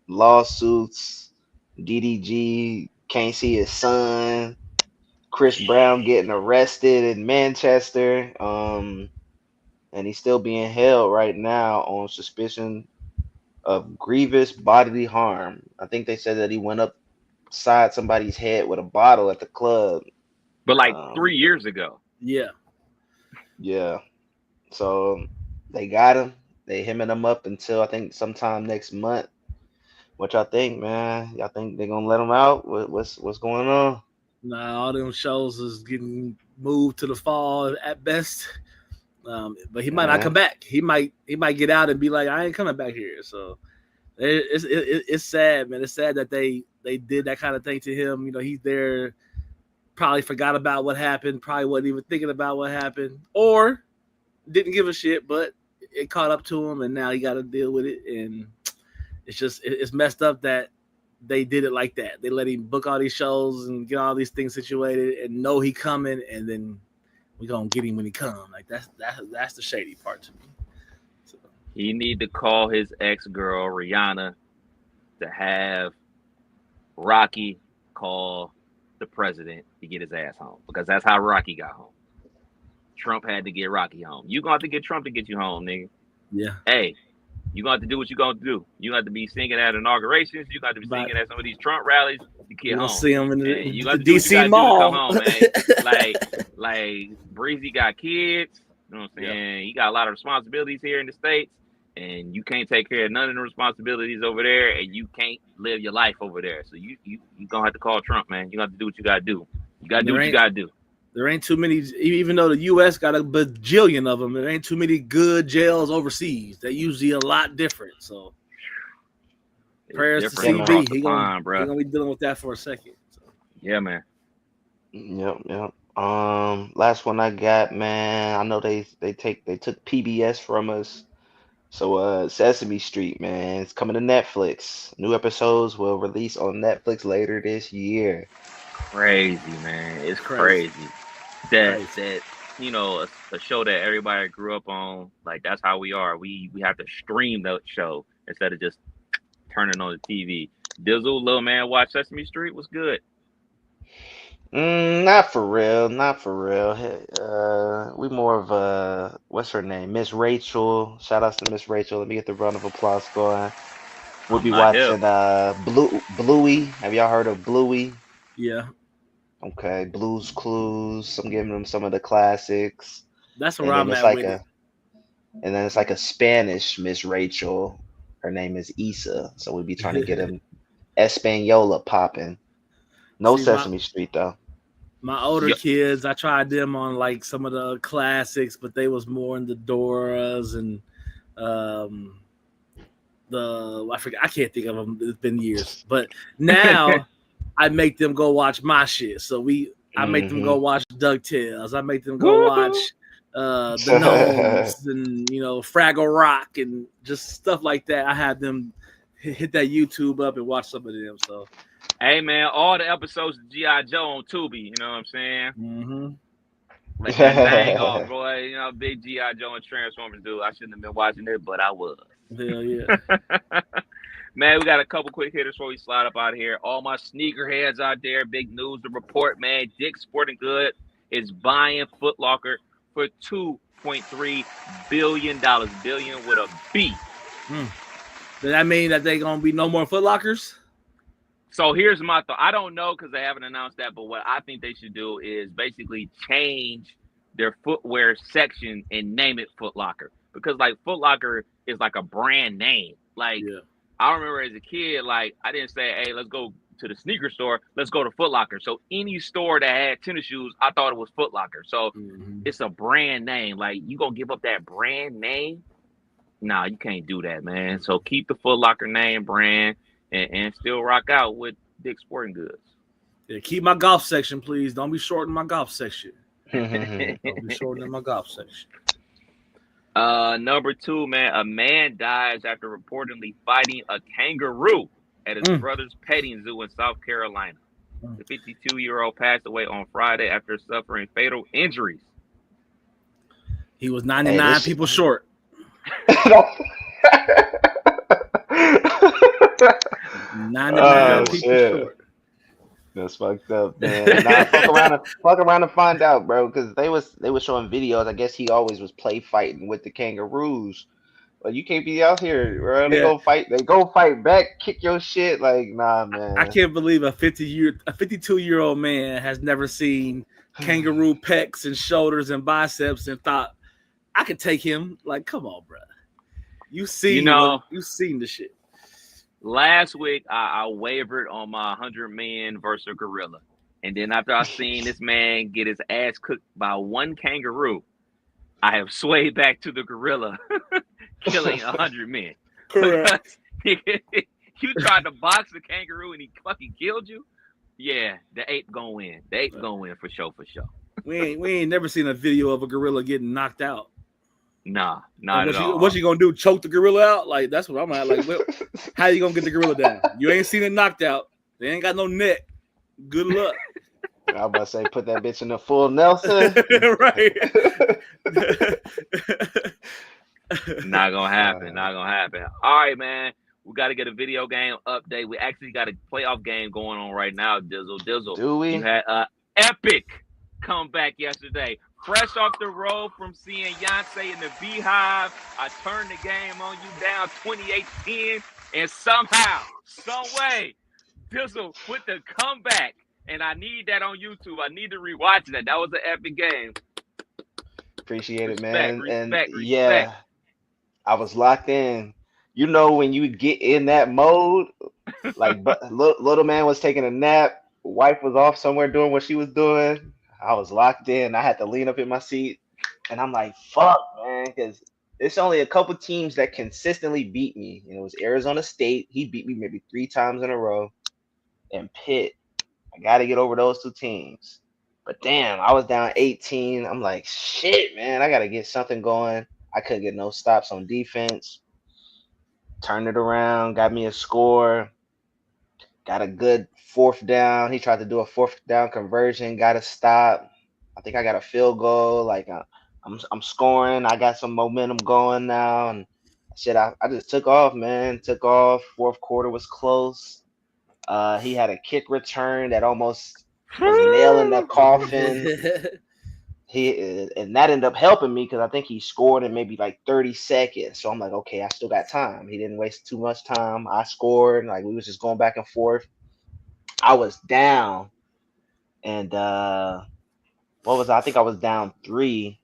lawsuits. DDG can't see his son. Chris Brown getting arrested in Manchester. And he's still being held right now on suspicion of grievous bodily harm. I think they said that he went upside somebody's head with a bottle at the club. But like 3 years ago. Yeah. Yeah. So they got him. They hemming him up until I think sometime next month. What y'all think, man? Y'all think they're gonna let him out? What's going on? Nah, all them shows is getting moved to the fall at best. But he might not come back. He might get out and be like, I ain't coming back here. So it's sad, man. It's sad that they did that kind of thing to him. You know, he's there, probably forgot about what happened, probably wasn't even thinking about what happened, or didn't give a shit, but it caught up to him, and now he got to deal with it. And it's messed up that they did it like that. They let him book all these shows and get all these things situated and know he coming, and then we gonna get him when he come. Like that's the shady part to me. So. He need to call his ex-girl Rihanna to have Rocky call the president to get his ass home, because that's how Rocky got home. Trump had to get Rocky home. You gonna have to get Trump to get you home, nigga. Yeah. Hey, you gonna have to do what you gonna do. You gonna have to be singing at inaugurations. You gonna have to be singing at some of these Trump rallies. You get home. See him in the DC mall. Come home, man. like Breezy got kids. You know what I'm saying? He got a lot of responsibilities here in the States, and you can't take care of none of the responsibilities over there, and you can't live your life over there. So you gonna have to call Trump, man. You gonna have to do what you gotta do. You gotta do what you gotta do. There ain't too many, even though the U.S. got a bajillion of them, there ain't too many good jails overseas. They're usually a lot different. So prayers to CB. He's gonna be dealing with that for a second. So. Yeah, man. Yep. Last one I got, man. I know they took PBS from us. So Sesame Street, man, it's coming to Netflix. New episodes will release on Netflix later this year. Crazy, man. It's crazy. That you know, a show that everybody grew up on, like that's how we are. We have to stream that show instead of just turning on the TV. Dizzle, little man, watch Sesame Street. Was good. Not for real. We more of what's her name? Miss Rachel. Shout outs to Miss Rachel. Let me get the round of applause going. We'll be watching Bluey. Have y'all heard of Bluey? Yeah. Okay, Blue's Clues. I'm giving them some of the classics. That's where I'm at with it. And then it's like a Spanish Miss Rachel. Her name is Isa. So we'll be trying to get him Española popping. No Sesame Street though. My older kids, I tried them on like some of the classics, but they was more in the Doras and I forget. I can't think of them. It's been years, but now I make them go watch my shit. So I make them go watch DuckTales. I make them go watch the Gnomes and Fraggle Rock and just stuff like that. I had them hit that YouTube up and watch some of them. So. Hey man, all the episodes of G.I. Joe on Tubi, you know what I'm saying? Mm-hmm. Like that bang off, boy. Big G.I. Joe and Transformers dude. I shouldn't have been watching it, but I was. Hell yeah. Man, we got a couple quick hitters before we slide up out of here. All my sneakerheads out there, big news to report, man. Dick's Sporting Goods is buying Foot Locker for $2.3 billion. Billion with a B. Does that mean that they gonna be no more Foot Lockers? So here's my thought. I don't know because they haven't announced that, but what I think they should do is basically change their footwear section and name it Foot Locker. Because like Foot Locker is like a brand name. Like I remember as a kid, like I didn't say, hey, let's go to the sneaker store. Let's go to Foot Locker. So any store that had tennis shoes, I thought it was Foot Locker. So it's a brand name. Like you gonna give up that brand name? Nah, you can't do that, man. So keep the Foot Locker name brand. And still rock out with Dick's Sporting Goods. Yeah, keep my golf section, please. Don't be shorting my golf section. Don't be shorting my golf section. Number 2, man. A man dies after reportedly fighting a kangaroo at his brother's petting zoo in South Carolina. The 52-year-old passed away on Friday after suffering fatal injuries. He was 99 people short. 99 people short. That's fucked up, man. Nah, fuck around and find out, bro. Because they was showing videos. I guess he always was play fighting with the kangaroos. Like you can't be out here, bro. They Yeah. go fight. They go fight back, kick your shit. Like nah, man. I can't believe a 52-year-old man has never seen kangaroo pecs and shoulders and biceps and thought I could take him. Like, come on, bro. You seen the shit. Last week, I wavered on my 100-man versus a gorilla. And then after I seen this man get his ass cooked by one kangaroo, I have swayed back to the gorilla killing 100 men. Correct. You tried to box the kangaroo and he fucking killed you? Yeah, the ape gonna win. The ape gonna win for sure. We ain't never seen a video of a gorilla getting knocked out. Nah, not at all. What's you gonna do? Choke the gorilla out? Like that's what I'm at. Like, how you gonna get the gorilla down? You ain't seen it knocked out. They ain't got no neck. Good luck. I was about to say, put that bitch in the full Nelson. Right. Not gonna happen. All right, man. We got to get a video game update. We actually got a playoff game going on right now. Dizzle. Do we? You had an epic comeback yesterday. Fresh off the road from seeing Yonsei in the Beehive, I turned the game on you down 28-10, and somehow, some way, Dizzle with the comeback. And I need that on YouTube. I need to rewatch that. That was an epic game. Appreciate it, man. Respect. Yeah, I was locked in. You know, when you get in that mode, like little man was taking a nap, wife was off somewhere doing what she was doing. I was locked in. I had to lean up in my seat, and I'm like, "Fuck, man," because it's only a couple teams that consistently beat me. It was Arizona State. He beat me maybe 3 times in a row, and Pitt. I got to get over those 2 teams. But damn, I was down 18. I'm like, shit, man, I got to get something going. I couldn't get no stops on defense. Turned it around, got me a score. Got a good 4th down. He tried to do a 4th down conversion, got a stop. I think I got a field goal. Like I'm scoring. I got some momentum going now. And shit, I just took off, man. Took off. 4th quarter was close. He had a kick return that almost was nailing the coffin. And that ended up helping me because I think he scored in maybe like 30 seconds. So I'm like, okay, I still got time. He didn't waste too much time. I scored. Like we was just going back and forth. I was down, and what was I think I was down 3,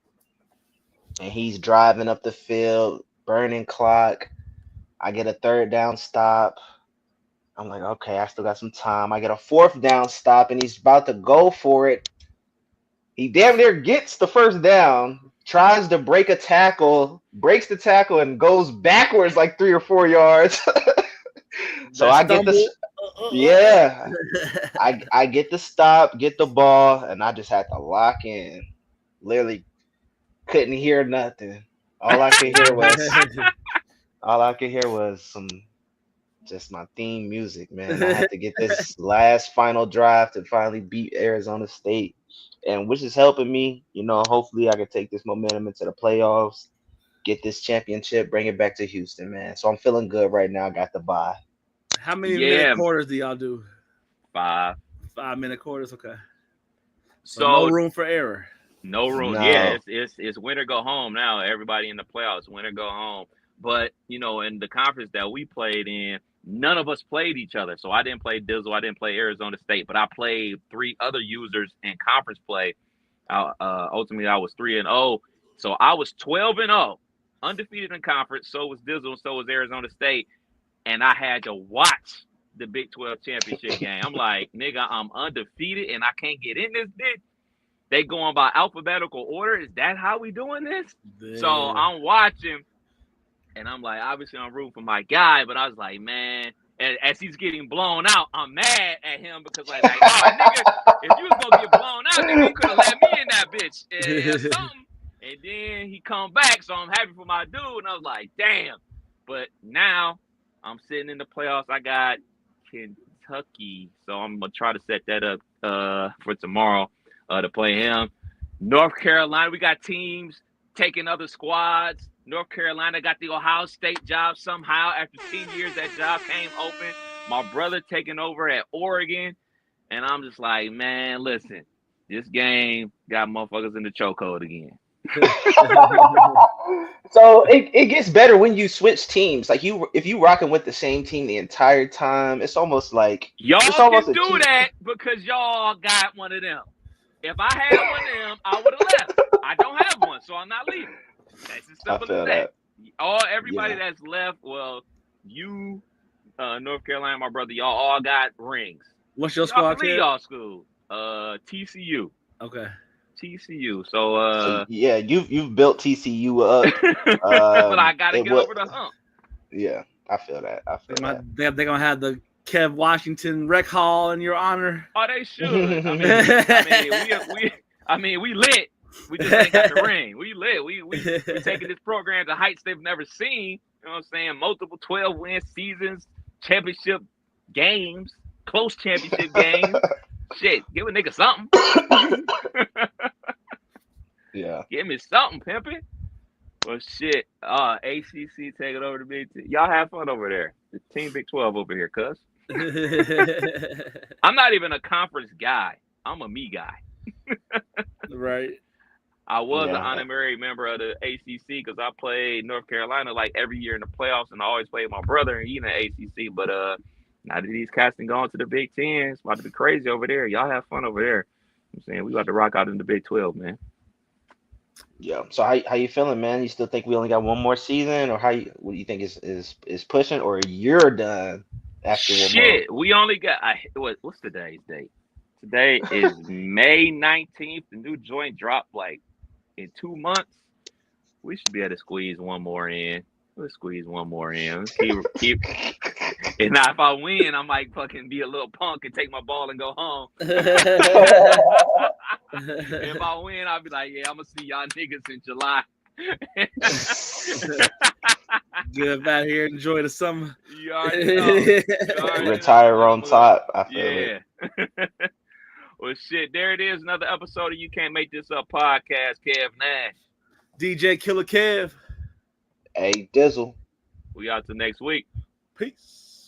and he's driving up the field, burning clock. I get a 3rd down stop. I'm like, okay, I still got some time. I get a 4th down stop, and he's about to go for it. He damn near gets the 1st down, tries to break a tackle, breaks the tackle, and goes backwards like 3 or 4 yards. So I get the I get the stop, get the ball, and I just had to lock in. Literally couldn't hear nothing. All I could hear was some. Just my theme music, man. I had to get this last final drive to finally beat Arizona State, and which is helping me. You know, hopefully I can take this momentum into the playoffs, get this championship, bring it back to Houston, man. So I'm feeling good right now. I got the bye. How many minute quarters do y'all do? 5. 5-minute quarters, okay. So no room for error. No room. No. Yeah, it's win or go home now. Everybody in the playoffs, win or go home. But you know, in the conference that we played in, none of us played each other. So I didn't play Dizzle. I didn't play Arizona State, but I played 3 other users in conference play. Ultimately, I was 3-0. So I was 12-0, undefeated in conference. So was Dizzle, so was Arizona State. And I had to watch the Big 12 championship game. I'm like, nigga, I'm undefeated and I can't get in this bitch. They going by alphabetical order. Is that how we doing this? Damn. So I'm watching. And I'm like, obviously, I'm rooting for my guy, but I was like, man, and as he's getting blown out, I'm mad at him because, like, oh, nigga, if you was going to get blown out, nigga, you could have let me in that bitch and something. And then he come back, so I'm happy for my dude. And I was like, damn. But now I'm sitting in the playoffs. I got Kentucky, so I'm going to try to set that up for tomorrow to play him. North Carolina, we got teams taking other squads. North Carolina got the Ohio State job somehow. After 10 years, that job came open. My brother taking over at Oregon. And I'm just like, man, listen, this game got motherfuckers in the chokehold again. So it gets better when you switch teams. Like if you rocking with the same team the entire time, it's almost like Y'all it's almost can a do that because y'all got one of them. If I had one of them, I would have left. I don't have one, so I'm not leaving. That's as simple as that. Everybody that's left, well, you, North Carolina, my brother, y'all all got rings. What's your squad? Y'all school? TCU. Okay. TCU. So yeah, you've built TCU up. But I gotta get over the hump. Yeah, I feel that. They're gonna have the Kev Washington Rec Hall in your honor. Oh, they should. We lit. We just ain't got the ring. We lit. We taking this program to heights they've never seen. You know what I'm saying? Multiple 12-win seasons, championship games, close championship games. Shit, give a nigga something. Yeah. Give me something, pimpin'. Well, shit. ACC taking over the Big 10. Y'all have fun over there. The Team Big 12 over here, cuz. I'm not even a conference guy. I'm a me guy. Right. I was an honorary member of the ACC because I played North Carolina like every year in the playoffs, and I always played my brother, and he in the ACC. But now that these cats can go into the Big 10, it's about to be crazy over there. Y'all have fun over there. I'm saying we about to rock out in the Big 12, man. Yeah. So how you feeling, man? You still think we only got one more season, or what do you think is pushing, or you're done after one more? Shit, we only got what's today's date? Today is May 19th. The new joint dropped like in 2 months. We should be able to squeeze one more in. Let's squeeze one more in. Let's keep. And now if I win, I might fucking be a little punk and take my ball and go home. If I win, I'll be like, yeah, I'm gonna see y'all niggas in July. Get out here, enjoy the summer. You already know. Retire on top. I feel it. Well, shit, there it is. Another episode of You Can't Make This Up podcast. Kev Nash. DJ Killer Kev. Hey, Dizzle. We out till next week. Peace.